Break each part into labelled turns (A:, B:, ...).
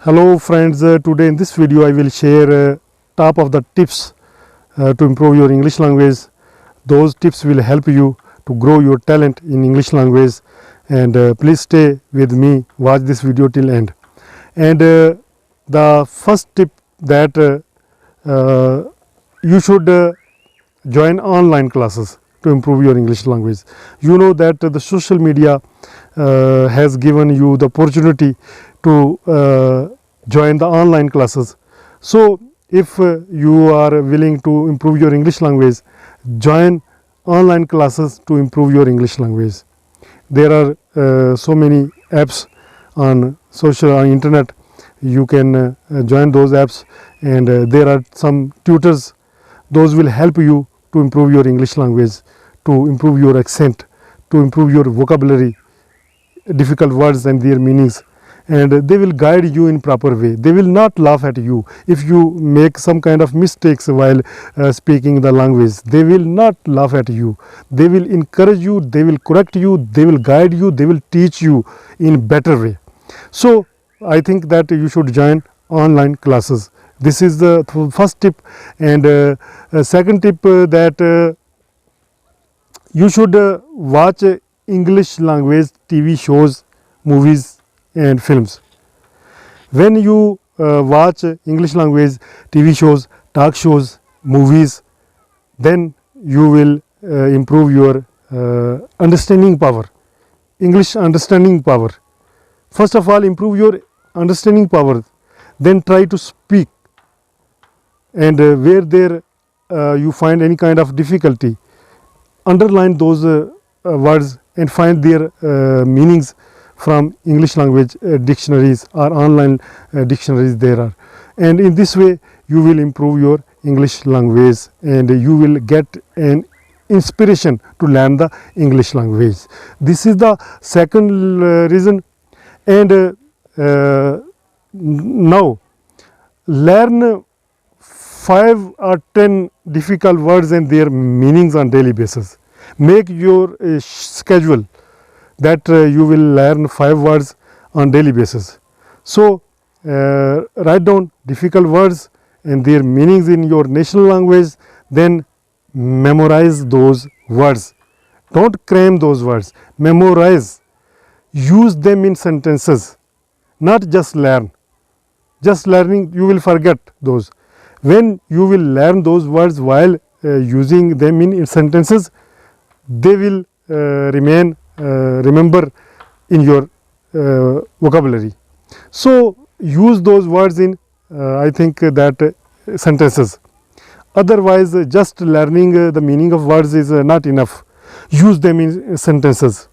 A: Hello friends, today in this video I will share top of the tips to improve your English language. Those tips will help you to grow your talent in English language, and please stay with me, watch this video till end. And the first tip that you should join online classes to improve your English language. You know that the social media has given you the opportunity to join the online classes. So if you are willing to improve your English language, join online classes to improve your English language. There are so many apps on internet. You can join those apps, and there are some tutors. Those will help you to improve your English language, to improve your accent, to improve your vocabulary, difficult words and their meanings, and they will guide you in proper way. They will not laugh at you if you make some kind of mistakes while speaking the language. They will not laugh at you. They will encourage you, they will correct you, they will guide you, they will teach you in better way. So I think that you should join online classes. This is the first tip. And second tip, that you should watch English language TV shows, movies and films. When you watch English language TV shows, talk shows, movies, then you will improve your understanding power, English understanding power. First of all, improve your understanding power, then try to speak. And where there you find any kind of difficulty, underline those words and find their meanings from English language dictionaries or online dictionaries there are. And in this way you will improve your English language, and you will get an inspiration to learn the English language. This is the second reason. And now learn 5 or 10 difficult words and their meanings on daily basis. Make your schedule that you will learn 5 words on daily basis. So write down difficult words and their meanings in your national language, then memorize those words. Don't cram those words, memorize. Use them in sentences, not just learn. Just learning, you will forget those. When you will learn those words while using them in sentences, they will remember in your vocabulary. So use those words in I think that sentences. Otherwise just learning the meaning of words is not enough. Use them in sentences.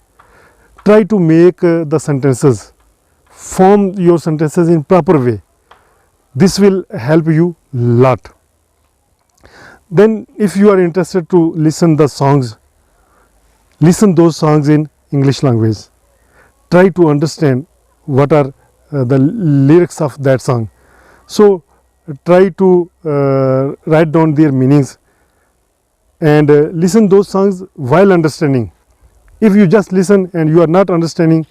A: Try to make the sentences, form your sentences in proper way. This will help you lot. Then if you are interested to listen the songs, listen those songs in English language. Try to understand what are the lyrics of that song. So try to write down their meanings and listen those songs while understanding. If you just listen and you are not understanding,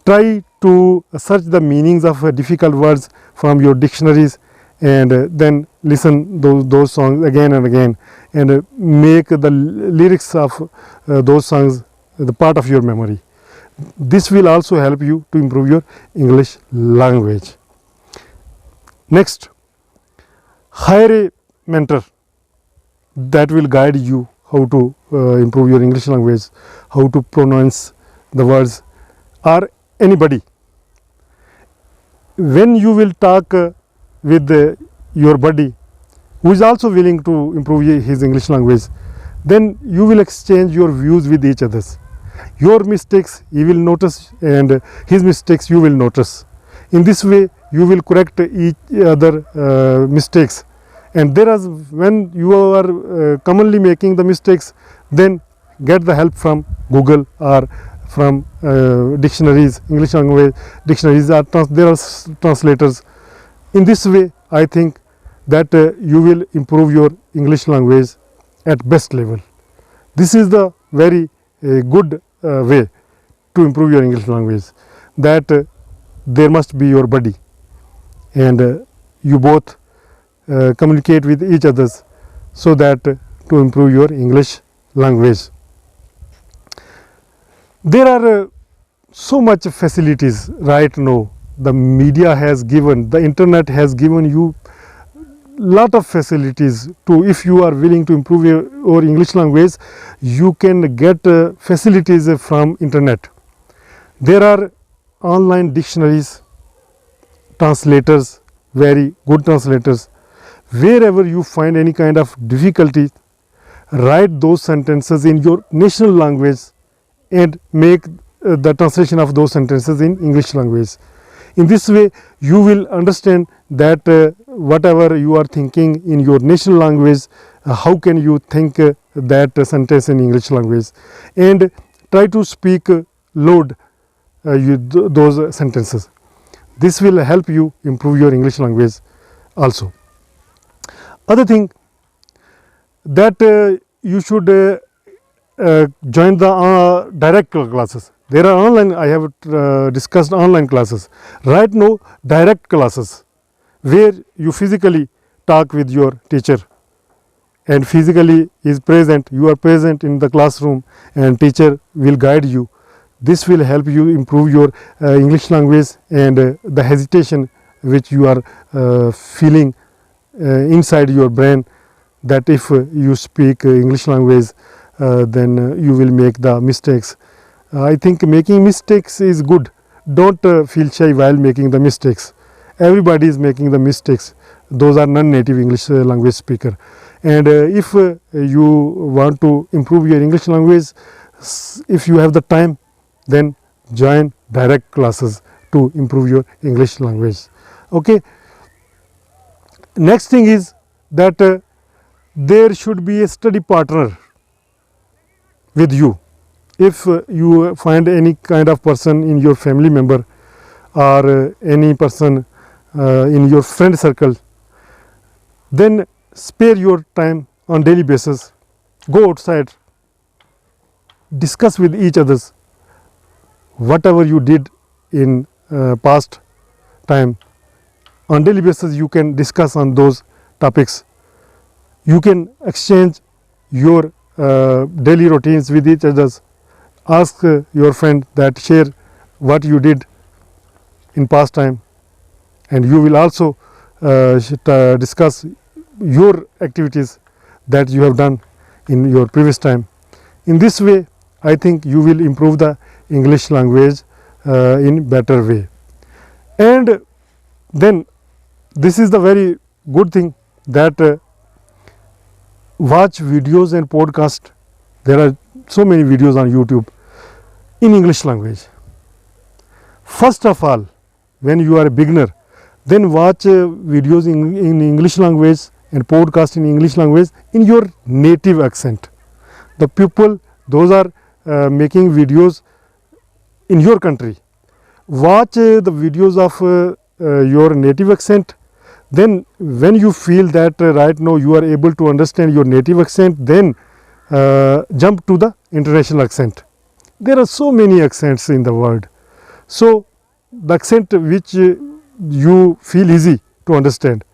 A: try to search the meanings of difficult words from your dictionaries, and then listen those songs again and again, and make the lyrics of those songs the part of your memory. This will also help you to improve your English language. Next, hire a mentor that will guide you how to improve your English language, how to pronounce the words, or anybody. When you will talk with your buddy who is also willing to improve his English language, then you will exchange your views with each other. Your mistakes he will notice, and his mistakes you will notice. In this way you will correct each other mistakes. And when you are commonly making the mistakes, then get the help from Google or from dictionaries, English language dictionaries, or there are translators. In this way I think that you will improve your English language at best level. This is the very good way to improve your English language, that there must be your buddy. and you both communicate with each others, so that to improve your English language. There are so much facilities right now. The media has given, the internet has given you lot of facilities to, if you are willing to improve your English language, you can get facilities from internet. There are online dictionaries, translators, very good translators. Wherever you find any kind of difficulty, write those sentences in your national language and make the translation of those sentences in English language. In this way, you will understand that whatever you are thinking in your national language, how can you think that sentence in English language, and try to speak loud those sentences. This will help you improve your English language also. Other thing that you should join the direct classes. There are online, I have discussed online classes. Right now, direct classes where you physically talk with your teacher and physically is present, you are present in the classroom and teacher will guide you. This will help you improve your English language, and the hesitation which you are feeling inside your brain, that if you speak English language, then you will make the mistakes. I think making mistakes is good. Don't feel shy while making the mistakes. Everybody is making the mistakes. Those are non-native English language speaker. And if you want to improve your English language, if you have the time, then join direct classes to improve your English language. Okay. Next thing is that there should be a study partner with you. If you find any kind of person in your family member or any person in your friend circle, then spare your time on daily basis. Go outside, discuss with each others whatever you did in past time. On daily basis you can discuss on those topics. You can exchange your daily routines with each others. Ask your friend that share what you did in past time, and you will also discuss your activities that you have done in your previous time. In this way, I think you will improve the English language in better way. And then this is the very good thing that watch videos and podcast. There are so many videos on YouTube in English language. First of all, when you are a beginner, then watch videos in English language and podcast in English language in your native accent. The people, those are making videos in your country. Watch the videos of your native accent. Then when you feel that right now you are able to understand your native accent, then jump to the international accent. There are so many accents in the world. So the accent which you feel easy to understand,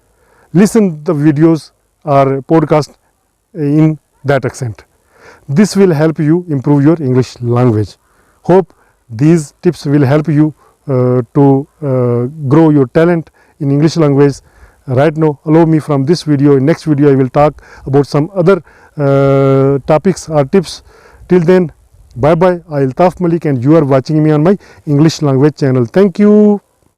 A: listen the videos or podcast in that accent. This will help you improve your English language. Hope these tips will help you to grow your talent in English language. Right now, allow me from this video. In next video I will talk about some other topics or tips. Till then, bye bye. I Altaf Malik and you are watching me on my English language channel. Thank you.